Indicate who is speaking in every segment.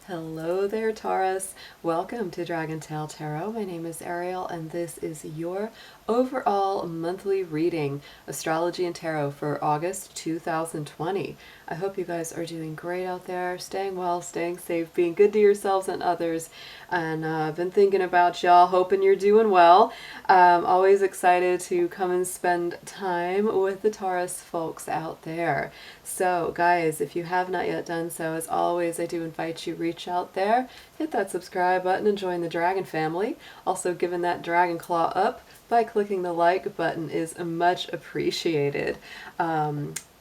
Speaker 1: Hello there, Taurus. Welcome to DragonTaleTarot. My name is Ariel, and this is your overall monthly reading, Astrology and Tarot for August 2020. I hope you guys are doing great out there, staying well, staying safe, being good to yourselves and others. And I've been thinking about y'all, hoping you're doing well. Always excited to come and spend time with the Taurus folks out there. So guys, if you have not yet done so, as always, I do invite you reach out there, hit that subscribe button and join the Dragon family. Also, giving that dragon claw up by clicking the like button is much appreciated.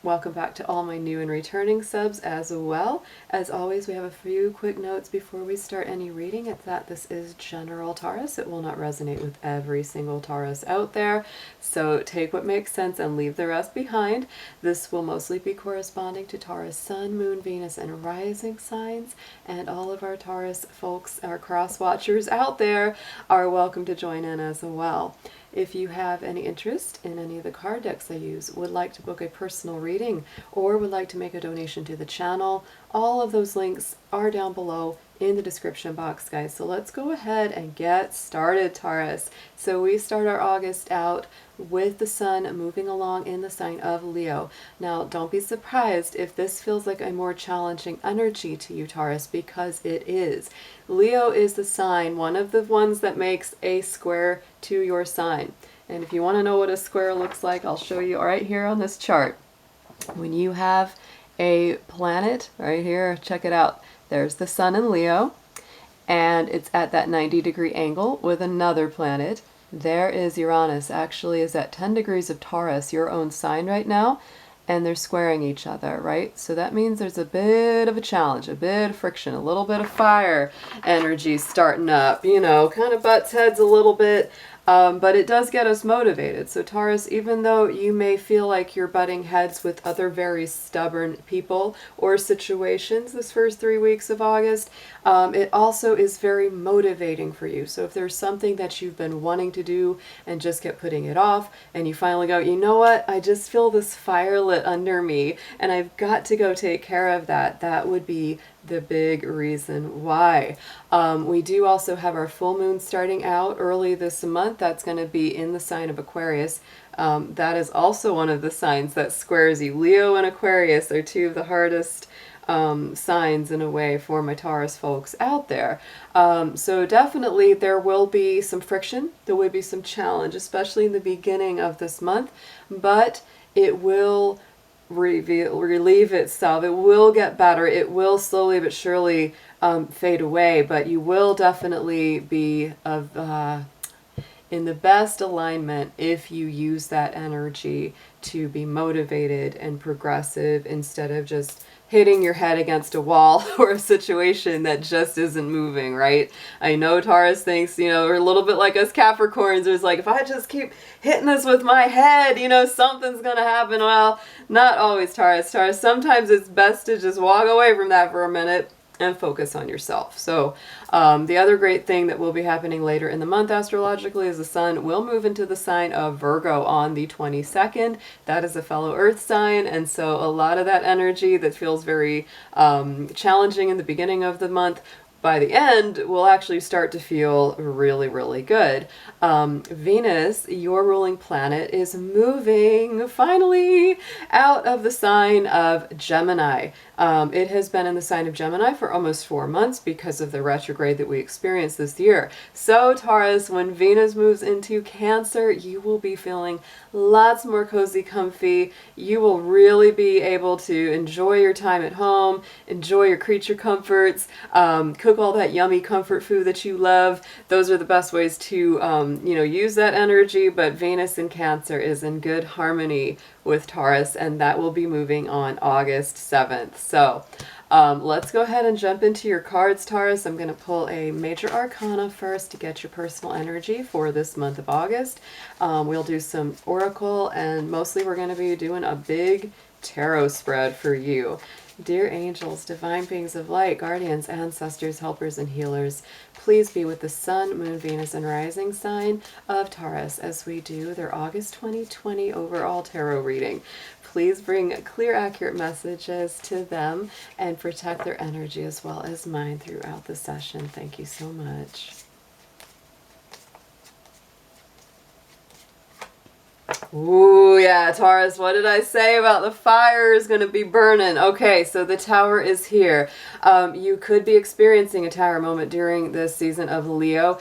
Speaker 1: Welcome back to all my new and returning subs as well. As always, we have a few quick notes before we start any reading. It's that this is general Taurus. It will not resonate with every single Taurus out there. So take what makes sense and leave the rest behind. This will mostly be corresponding to Taurus Sun, Moon, Venus, and rising signs. And all of our Taurus folks, our cross watchers out there, are welcome to join in as well. If you have any interest in any of the card decks I use, would like to book a personal reading, or would like to make a donation to the channel, all of those links are down below in the description box, guys. So let's go ahead and get started, Taurus. So we start our August out with the sun moving along in the sign of Leo. Now, don't be surprised if this feels like a more challenging energy to you, Taurus, because it is. Leo is the sign, one of the ones that makes a square to your sign. And if you want to know what a square looks like, I'll show you right here on this chart. When you have a planet right here, check it out. There's the sun in Leo, and it's at that 90-degree angle with another planet. There is Uranus, actually is at 10 degrees of Taurus, your own sign right now, and they're squaring each other, right? So that means there's a bit of a challenge, a bit of friction, a little bit of fire energy starting up, you know, kind of butts heads a little bit. But it does get us motivated. So Taurus, even though you may feel like you're butting heads with other very stubborn people or situations this first 3 weeks of August, it also is very motivating for you. So if there's something that you've been wanting to do and just kept putting it off, and you finally go, you know what, I just feel this fire lit under me, and I've got to go take care of that, that would be the big reason why. We do also have our full moon starting out early this month. That's going to be in the sign of Aquarius. That is also one of the signs that squares you. Leo and Aquarius are two of the hardest signs in a way for my Taurus folks out there. So definitely there will be some friction. There will be some challenge, especially in the beginning of this month, but it will relieve itself. It will get better. It will slowly but surely fade away, but you will definitely be in the best alignment if you use that energy to be motivated and progressive instead of just hitting your head against a wall or a situation that just isn't moving, right? I know Taurus thinks, you know, we're a little bit like us Capricorns. It's like, if I just keep hitting this with my head, you know, something's going to happen. Well, not always, Taurus. Taurus, sometimes it's best to just walk away from that for a minute and focus on yourself. So the other great thing that will be happening later in the month astrologically is the sun will move into the sign of Virgo on the 22nd. That is a fellow earth sign, and so a lot of that energy that feels very challenging in the beginning of the month, by the end, will actually start to feel really, really good. Venus, your ruling planet, is moving finally out of the sign of Gemini. It has been in the sign of Gemini for almost 4 months because of the retrograde that we experienced this year. So Taurus, when Venus moves into Cancer, you will be feeling lots more cozy, comfy. You will really be able to enjoy your time at home, enjoy your creature comforts, cook all that yummy comfort food that you love. Those are the best ways to, you know, use that energy. But Venus in Cancer is in good harmony with Taurus, and that will be moving on August 7th. So let's go ahead and jump into your cards, Taurus. I'm going to pull a major arcana first to get your personal energy for this month of August. We'll do some oracle, and mostly we're going to be doing a big tarot spread for you. Dear angels, divine beings of light, guardians, ancestors, helpers, and healers, please be with the sun, moon, Venus, and rising sign of Taurus as we do their August 2020 overall tarot reading. Please bring clear, accurate messages to them and protect their energy as well as mine throughout the session. Thank you so much. Ooh, yeah, Taurus, what did I say about the fire is going to be burning? Okay, so the Tower is here. You could be experiencing a Tower moment during this season of Leo.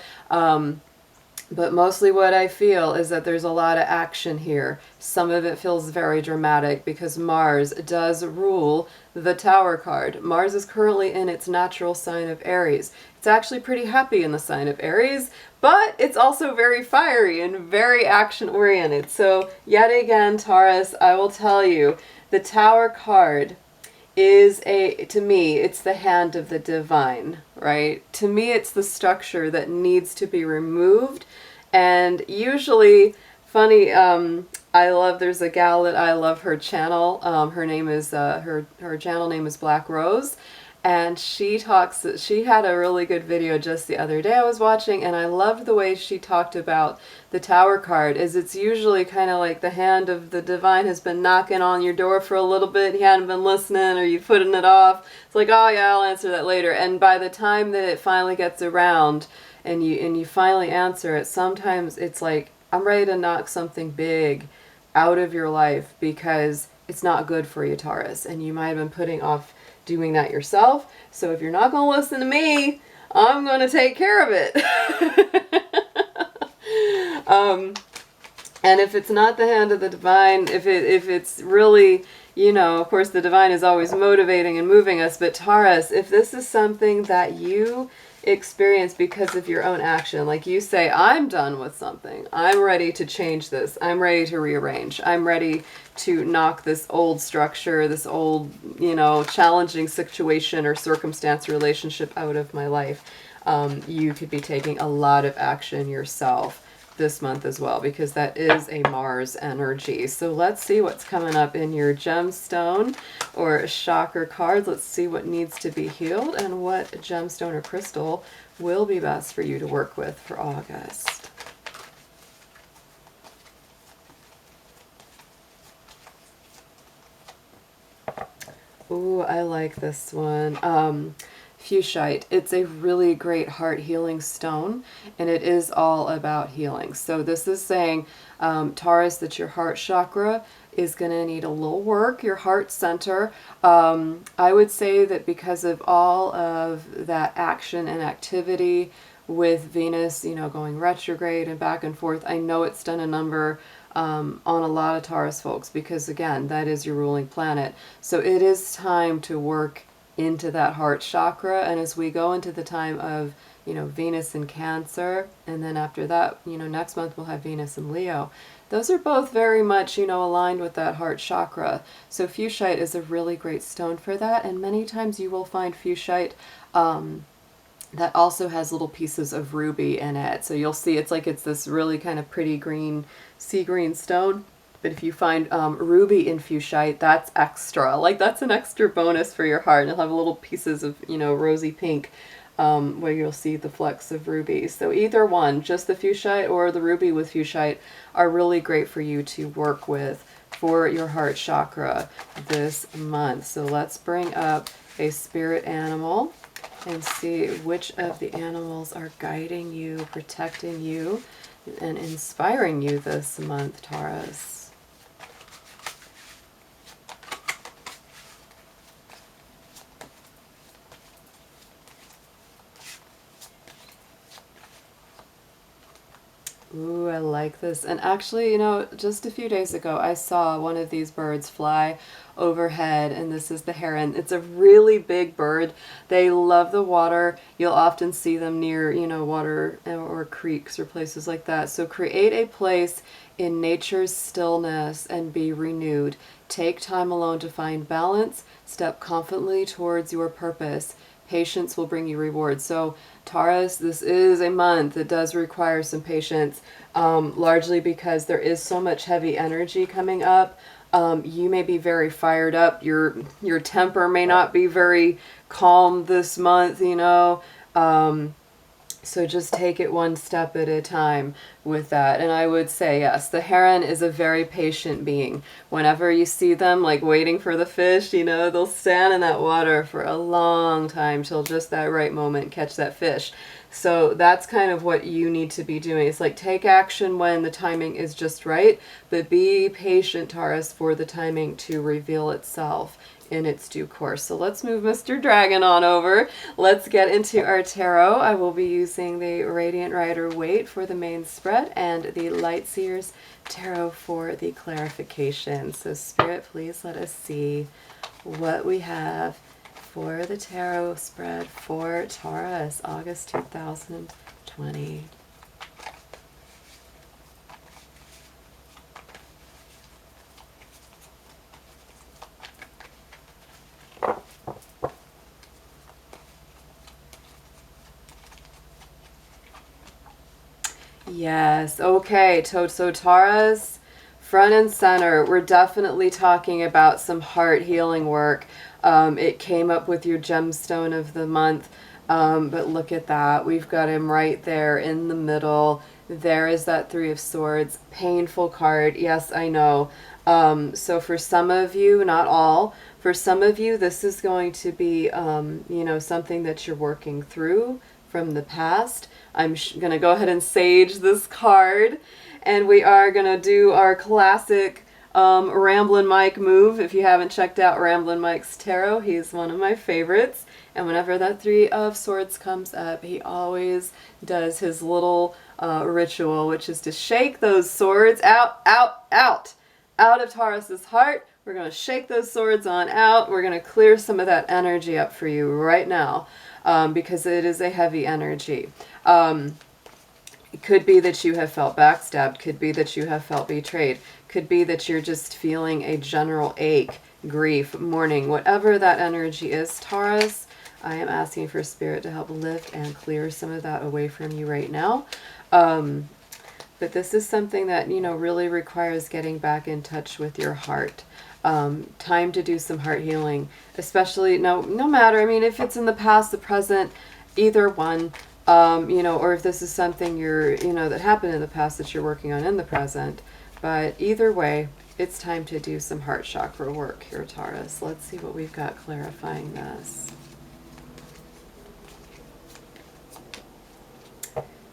Speaker 1: But mostly what I feel is that there's a lot of action here. Some of it feels very dramatic because Mars does rule the Tower card. Mars is currently in its natural sign of Aries. It's actually pretty happy in the sign of Aries, but it's also very fiery and very action-oriented. So yet again, Taurus, I will tell you, the Tower card is to me, it's the hand of the divine, right? To me, it's the structure that needs to be removed. And usually, funny, there's a gal that I love her channel. Her name is, her channel name is Black Rose. And she had a really good video just the other day I was watching, and I loved the way she talked about the Tower card. It's usually kind of like the hand of the divine has been knocking on your door for a little bit, you hadn't been listening, or you putting it off. It's like, oh yeah, I'll answer that later. And by the time that it finally gets around and you finally answer it, sometimes it's like, I'm ready to knock something big out of your life because it's not good for you, Taurus, and you might have been putting off doing that yourself. So if you're not going to listen to me, I'm going to take care of it. And if it's not the hand of the divine, if it's really, you know, of course the divine is always motivating and moving us, but Taurus, if this is something that you experience because of your own action, like you say, I'm done with something, I'm ready to change this, I'm ready to rearrange, I'm ready to knock this old structure, this old, you know, challenging situation or circumstance, relationship out of my life, you could be taking a lot of action yourself this month as well, because that is a Mars energy. So let's see what's coming up in your gemstone or chakra cards. Let's see what needs to be healed and what gemstone or crystal will be best for you to work with for August. Ooh, I like this one. Fuchsite. It's a really great heart healing stone, and it is all about healing. So this is saying, Taurus, that your heart chakra is going to need a little work, your heart center. I would say that because of all of that action and activity with Venus, you know, going retrograde and back and forth, I know it's done a number on a lot of Taurus folks, because again, that is your ruling planet. So it is time to work into that heart chakra. And as we go into the time of, you know, Venus in Cancer, and then after that, you know, next month we'll have Venus in Leo. Those are both very much, you know, aligned with that heart chakra. So Fuchsite is a really great stone for that. And many times you will find Fuchsite that also has little pieces of ruby in it. So you'll see it's like it's this really kind of pretty green, sea green stone. But if you find ruby in Fuchsite, that's extra. Like, that's an extra bonus for your heart. And you'll have little pieces of, you know, rosy pink where you'll see the flecks of ruby. So either one, just the Fuchsite or the ruby with Fuchsite, are really great for you to work with for your heart chakra this month. So let's bring up a spirit animal and see which of the animals are guiding you, protecting you, and inspiring you this month, Taurus. Ooh, I like this. And actually, you know, just a few days ago, I saw one of these birds fly overhead, and this is the heron. It's a really big bird. They love the water. You'll often see them near, you know, water or creeks or places like that. So create a place in nature's stillness and be renewed. Take time alone to find balance. Step confidently towards your purpose. Patience will bring you reward. So Taurus, this is a month that does require some patience, largely because there is so much heavy energy coming up. You may be very fired up. Your temper may not be very calm this month, you know. So just take it one step at a time with that. And I would say, yes, the heron is a very patient being. Whenever you see them like waiting for the fish, you know, they'll stand in that water for a long time till just that right moment catch that fish. So that's kind of what you need to be doing. It's like take action when the timing is just right, but be patient, Taurus, for the timing to reveal itself in its due course. So let's move Mr. Dragon on over. Let's get into our tarot. I will be using the Radiant Rider-Waite for the main spread and the Lightseers Tarot for the clarification. So Spirit, please let us see what we have for the tarot spread for Taurus, August 2020. Yes, okay, so Taurus, front and center, we're definitely talking about some heart healing work. It came up with your gemstone of the month, but look at that. We've got him right there in the middle. There is that Three of Swords, painful card. Yes, I know. So for some of you, not all, for some of you, this is going to be, you know, something that you're working through from the past. I'm going to go ahead and sage this card, and we are going to do our classic Ramblin' Mike move. If you haven't checked out Ramblin' Mike's tarot, he's one of my favorites. And whenever that Three of Swords comes up, he always does his little ritual, which is to shake those swords out of Taurus's heart. We're going to shake those swords on out. We're going to clear some of that energy up for you right now, because it is a heavy energy. It could be that you have felt backstabbed, could be that you have felt betrayed, could be that you're just feeling a general ache, grief, mourning, whatever that energy is, Taurus. I am asking for Spirit to help lift and clear some of that away from you right now. But this is something that, you know, really requires getting back in touch with your heart. Time to do some heart healing, especially no matter, I mean, if it's in the past, the present, either one, you know, or if this is something that happened in the past that you're working on in the present. But either way, it's time to do some heart chakra work here, Taurus. Let's see what we've got clarifying this.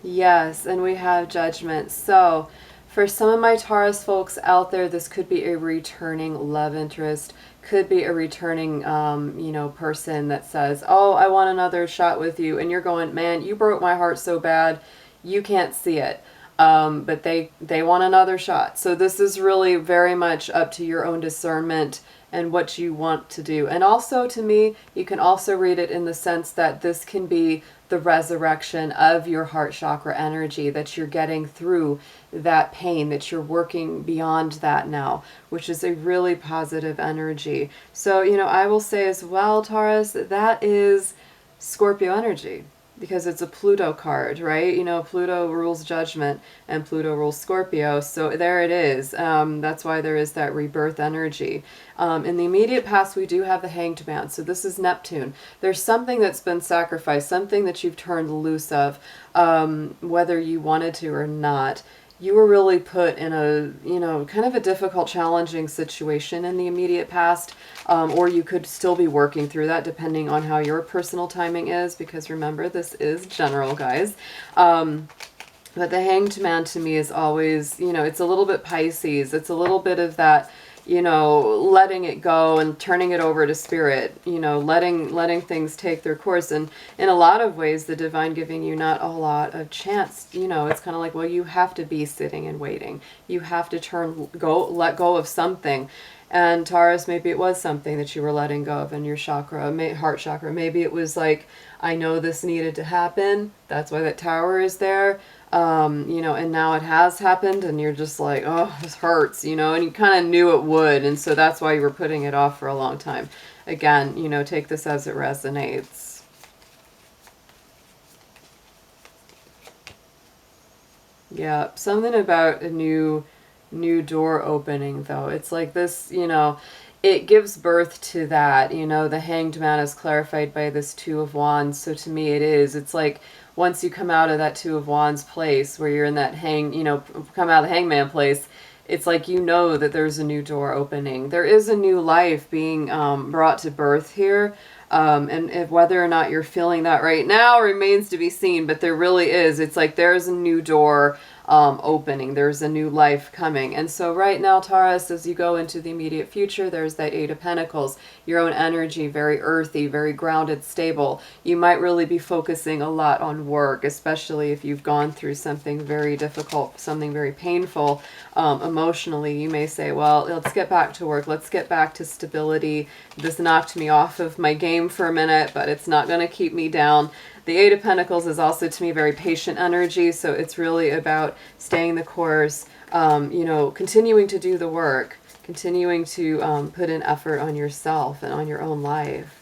Speaker 1: Yes, and we have Judgment. So for some of my Taurus folks out there, this could be a returning love interest, could be a returning, you know, person that says, oh, I want another shot with you. And you're going, man, you broke my heart so bad, you can't see it. But they want another shot. So this is really very much up to your own discernment and what you want to do. And also, to me, you can also read it in the sense that this can be the resurrection of your heart chakra energy, that you're getting through that pain, that you're working beyond that now, which is a really positive energy. So, you know, I will say as well, Taurus, that is Scorpio energy, because it's a Pluto card, right? You know, Pluto rules judgment and Pluto rules Scorpio. So there it is. That's why there is that rebirth energy. In the immediate past, we do have the Hanged Man. So this is Neptune. There's something that's been sacrificed, something that you've turned loose of, whether you wanted to or not. You were really put in a, you know, kind of a difficult, challenging situation in the immediate past, or you could still be working through that depending on how your personal timing is, because remember, this is general, guys. But the Hanged Man to me is always, you know, it's a little bit Pisces. It's a little bit of that, you know, letting it go and turning it over to Spirit, you know, letting things take their course. And in a lot of ways, the divine giving you not a lot of chance, you know, it's kind of like, well, you have to be sitting and waiting. You have to let go of something. And Taurus, maybe it was something that you were letting go of in your chakra, heart chakra. Maybe it was like, I know this needed to happen. That's why that tower is there. You know, and now it has happened and you're just like, oh, this hurts, you know, and you kind of knew it would. And so that's why you were putting it off for a long time. Again, you know, take this as it resonates. Yeah, something about a new door opening, though. It's like this, you know, it gives birth to that. You know, the Hanged Man is clarified by this Two of Wands. So to me, it's like once you come out of that Two of Wands place where you're in that come out of the Hangman place, it's like you know that there's a new door opening. There is a new life being brought to birth here. And if whether or not you're feeling that right now remains to be seen, but there really is. It's like there's a new door opening. There's a new life coming. And so right now, Taurus, as you go into the immediate future, there's that Eight of Pentacles, your own energy, very earthy, very grounded, stable. You might really be focusing a lot on work, especially if you've gone through something very difficult, something very painful emotionally. You may say, well, let's get back to work. Let's get back to stability. This knocked me off of my game for a minute, but it's not going to keep me down. The Eight of Pentacles is also, to me, very patient energy, so it's really about staying the course, continuing to do the work, continuing to put in effort on yourself and on your own life.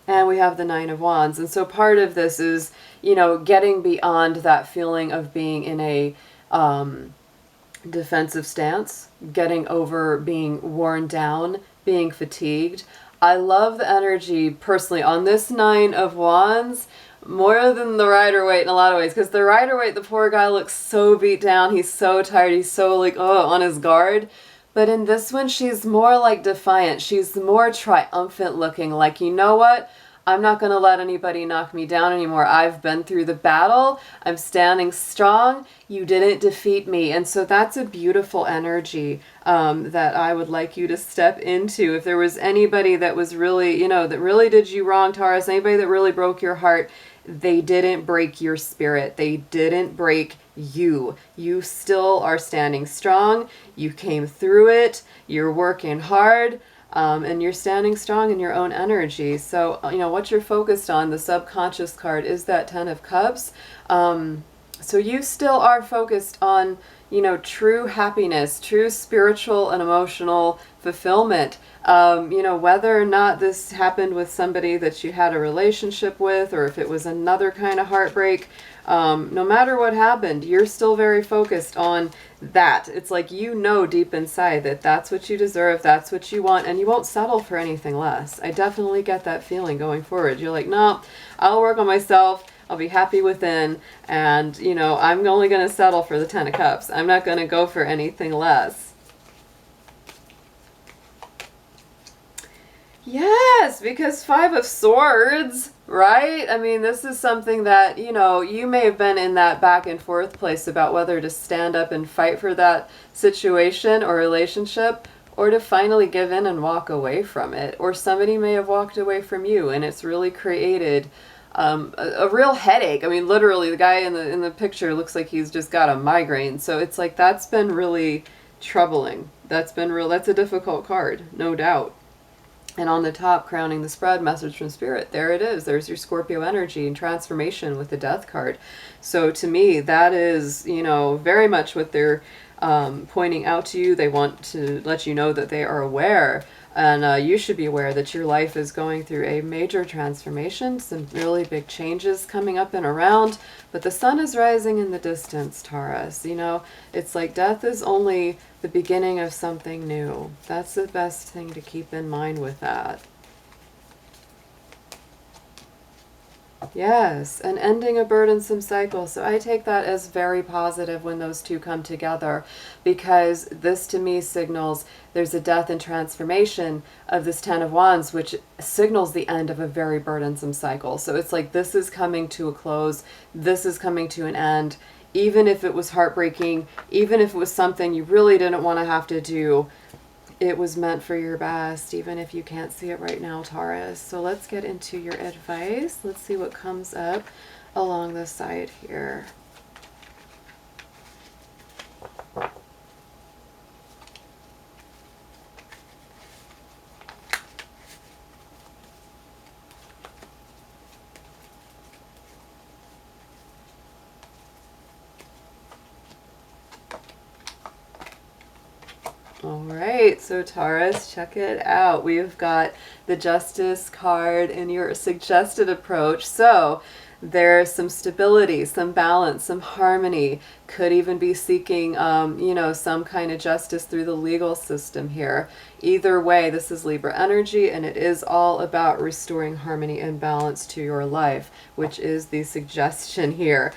Speaker 1: And we have the Nine of Wands, and so part of this is, getting beyond that feeling of being in a defensive stance, getting over being worn down, being fatigued. I love the energy personally on this Nine of Wands more than the Rider-Waite in a lot of ways, because the Rider-Waite, the poor guy, looks so beat down. He's so tired. He's so on his guard. But in this one, she's more like defiant. She's more triumphant looking, like, you know what? I'm not going to let anybody knock me down anymore. I've been through the battle. I'm standing strong. You didn't defeat me. And so that's a beautiful energy that I would like you to step into. If there was anybody that was really, that really did you wrong, Taurus, anybody that really broke your heart, they didn't break your spirit. They didn't break you. You still are standing strong. You came through it. You're working hard. And you're standing strong in your own energy. So, what you're focused on, the subconscious card, is that Ten of Cups. So you still are focused on, true happiness, true spiritual and emotional fulfillment. Whether or not this happened with somebody that you had a relationship with, or if it was another kind of heartbreak, no matter what happened, you're still very focused on that. It's like, deep inside that that's what you deserve, that's what you want, and you won't settle for anything less. I definitely get that feeling going forward. You're like, no, I'll work on myself. I'll be happy within, and, I'm only going to settle for the Ten of Cups. I'm not going to go for anything less. Yes, because Five of Swords, right? I mean, this is something that, you may have been in that back and forth place about whether to stand up and fight for that situation or relationship, or to finally give in and walk away from it. Or somebody may have walked away from you, and it's really created a real headache. I mean, literally, the guy in the picture looks like he's just got a migraine. So it's like, that's been really troubling. That's a difficult card, no doubt. And on the top, crowning the spread, message from Spirit, there it is. There's your Scorpio energy and transformation with the Death card. So to me, that is, very much what they're pointing out to you. They want to let you know that they are aware. And you should be aware that your life is going through a major transformation, some really big changes coming up and around. But the sun is rising in the distance, Taurus. It's like death is only the beginning of something new. That's the best thing to keep in mind with that. Yes, and ending a burdensome cycle. So I take that as very positive when those two come together, because this to me signals there's a death and transformation of this Ten of Wands, which signals the end of a very burdensome cycle. So it's like this is coming to a close. This is coming to an end. Even if it was heartbreaking, even if it was something you really didn't want to have to do, it was meant for your best, even if you can't see it right now, Taurus. So let's get into your advice. Let's see what comes up along the side here. All right, so Taurus, check it out. We've got the Justice card in your suggested approach. So There's some stability, some balance, some harmony. Could even be seeking, you know, some kind of justice through the legal system here. Either way, this is Libra energy, and it is all about restoring harmony and balance to your life, which is the suggestion here.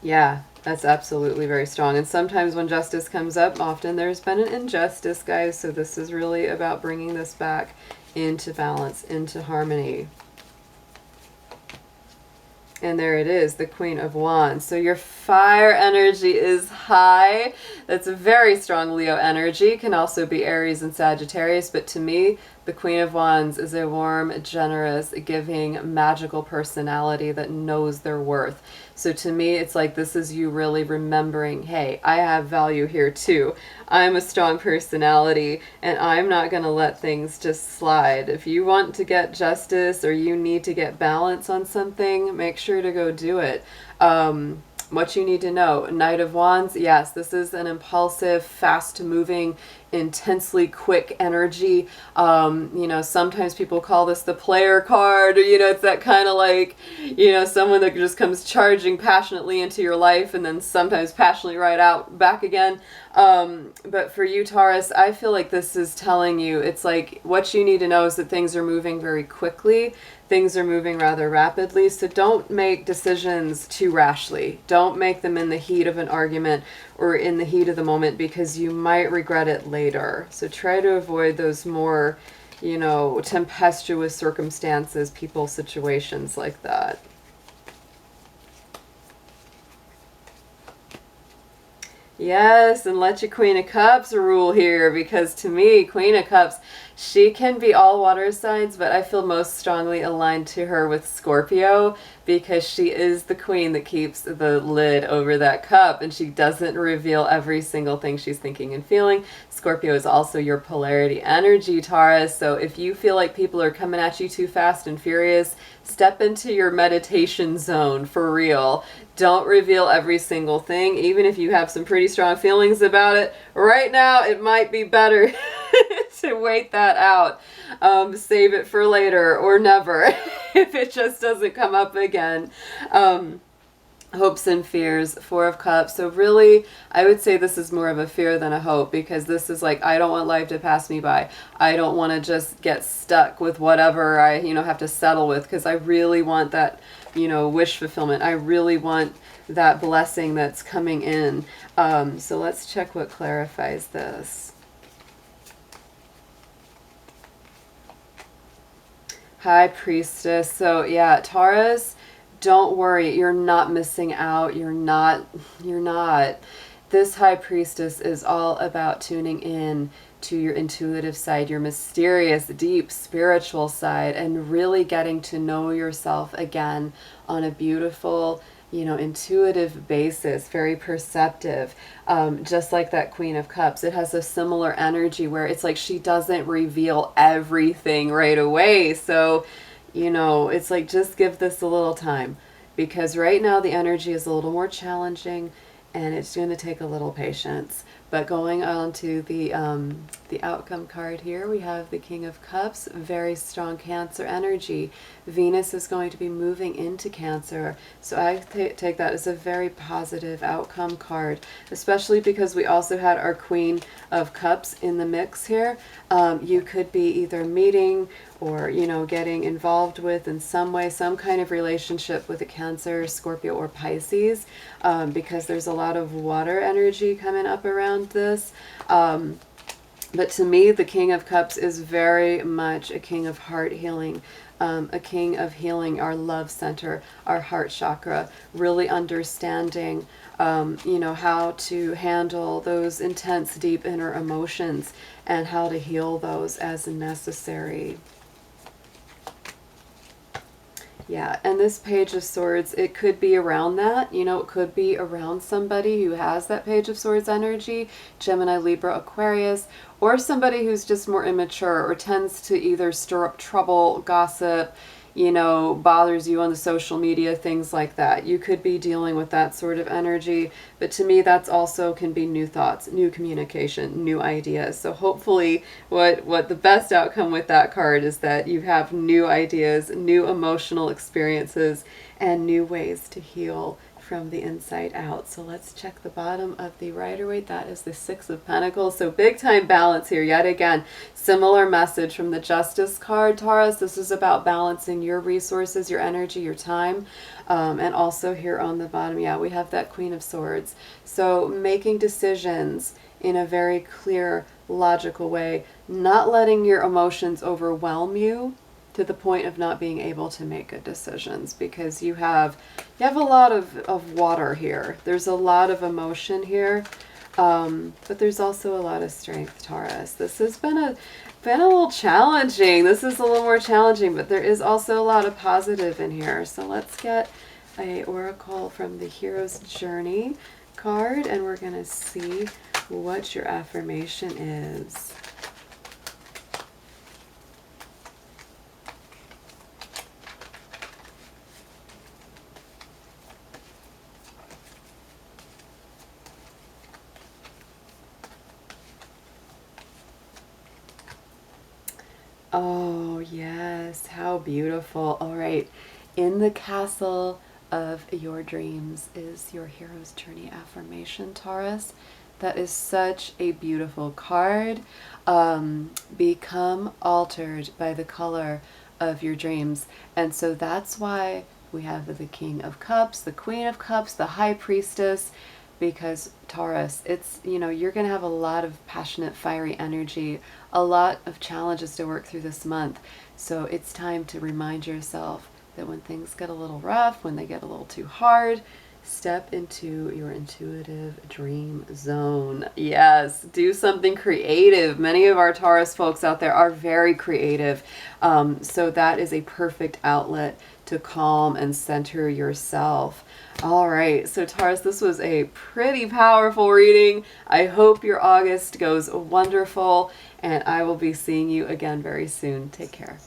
Speaker 1: Yeah, that's absolutely very strong. And sometimes when justice comes up, often there's been an injustice, guys. So this is really about bringing this back into balance, into harmony. And there it is, the Queen of Wands. So your fire energy is high. That's a very strong Leo energy. Can also be Aries and Sagittarius. But to me, the Queen of Wands is a warm, generous, giving, magical personality that knows their worth. So to me, it's like this is you really remembering, hey, I have value here too. I'm a strong personality, and I'm not going to let things just slide. If you want to get justice or you need to get balance on something, make sure to go do it. What you need to know, Knight of Wands, yes, this is an impulsive, fast-moving, intensely quick energy. You know, sometimes people call this the player card, or, you know, it's that kind of like, you know, someone that just comes charging passionately into your life and then sometimes passionately right out back again. But for you, Taurus, I feel like this is telling you, it's like what you need to know is that things are moving very quickly. Things are moving rather rapidly, so don't make decisions too rashly. Don't make them in the heat of an argument or in the heat of the moment, because you might regret it later. So try to avoid those more, you know, tempestuous circumstances, people, situations like that. Yes, and let your Queen of Cups rule here, because to me, Queen of Cups, she can be all water signs, but I feel most strongly aligned to her with Scorpio, because she is the queen that keeps the lid over that cup, and she doesn't reveal every single thing she's thinking and feeling. Scorpio is also your polarity energy, Taurus, so if you feel like people are coming at you too fast and furious, step into your meditation zone for real. Don't reveal every single thing, even if you have some pretty strong feelings about it. Right now, it might be better to wait that out. Save it for later or never if it just doesn't come up again. Hopes and fears, Four of Cups. So really, I would say this is more of a fear than a hope, because this is like, I don't want life to pass me by. I don't want to just get stuck with whatever I, you know, have to settle with, because I really want that, you know, wish fulfillment. I really want that blessing that's coming in. So let's check what clarifies this. High Priestess. So yeah, Taurus, don't worry, you're not missing out. You're not. This High Priestess is all about tuning in to your intuitive side, your mysterious, deep, spiritual side, and really getting to know yourself again on a beautiful, you know, intuitive basis, very perceptive. Just like that Queen of Cups, it has a similar energy where it's like she doesn't reveal everything right away. So, you know, it's like, just give this a little time, because right now the energy is a little more challenging and it's going to take a little patience. But going on to the outcome card here, we have the King of Cups, very strong Cancer energy. Venus is going to be moving into Cancer, so I take that as a very positive outcome card, especially because we also had our Queen of Cups in the mix here. You could be either meeting or, you know, getting involved with in some way, some kind of relationship with a Cancer, Scorpio, or Pisces, because there's a lot of water energy coming up around this. But to me, the King of Cups is very much a king of heart healing, a king of healing our love center, our heart chakra, really understanding, you know, how to handle those intense, deep inner emotions and how to heal those as necessary. Yeah, and this Page of Swords, it could be around that, you know, it could be around somebody who has that Page of Swords energy, Gemini, Libra, Aquarius, or somebody who's just more immature or tends to either stir up trouble, gossip, you know, bothers you on the social media, things like that. You could be dealing with that sort of energy, but to me that's also can be new thoughts, new communication, new ideas. So hopefully what the best outcome with that card is that you have new ideas, new emotional experiences, and new ways to heal from the inside out. So let's check the bottom of the Rider-Waite. That is the Six of Pentacles. So big time balance here. Yet again, similar message from the Justice card, Taurus. This is about balancing your resources, your energy, your time. And also here on the bottom, yeah, we have that Queen of Swords. So making decisions in a very clear, logical way, not letting your emotions overwhelm you to the point of not being able to make good decisions, because you have a lot of water here. There's a lot of emotion here, but there's also a lot of strength, Taurus. This has been a little challenging. This is a little more challenging, but there is also a lot of positive in here. So let's get a oracle from the Hero's Journey card, and we're going to see what your affirmation is. Oh, yes. How beautiful. All right. In the castle of your dreams is your Hero's Journey affirmation, Taurus. That is such a beautiful card. Become altered by the color of your dreams. And so that's why we have the King of Cups, the Queen of Cups, the High Priestess, because Taurus, it's, you know, you're going to have a lot of passionate, fiery energy, a lot of challenges to work through this month. So it's time to remind yourself that when things get a little rough, when they get a little too hard, step into your intuitive dream zone. Yes, do something creative. Many of our Taurus folks out there are very creative. So that is a perfect outlet to calm and center yourself. All right, so Taurus, this was a pretty powerful reading. I hope your August goes wonderful, and I will be seeing you again very soon. Take care.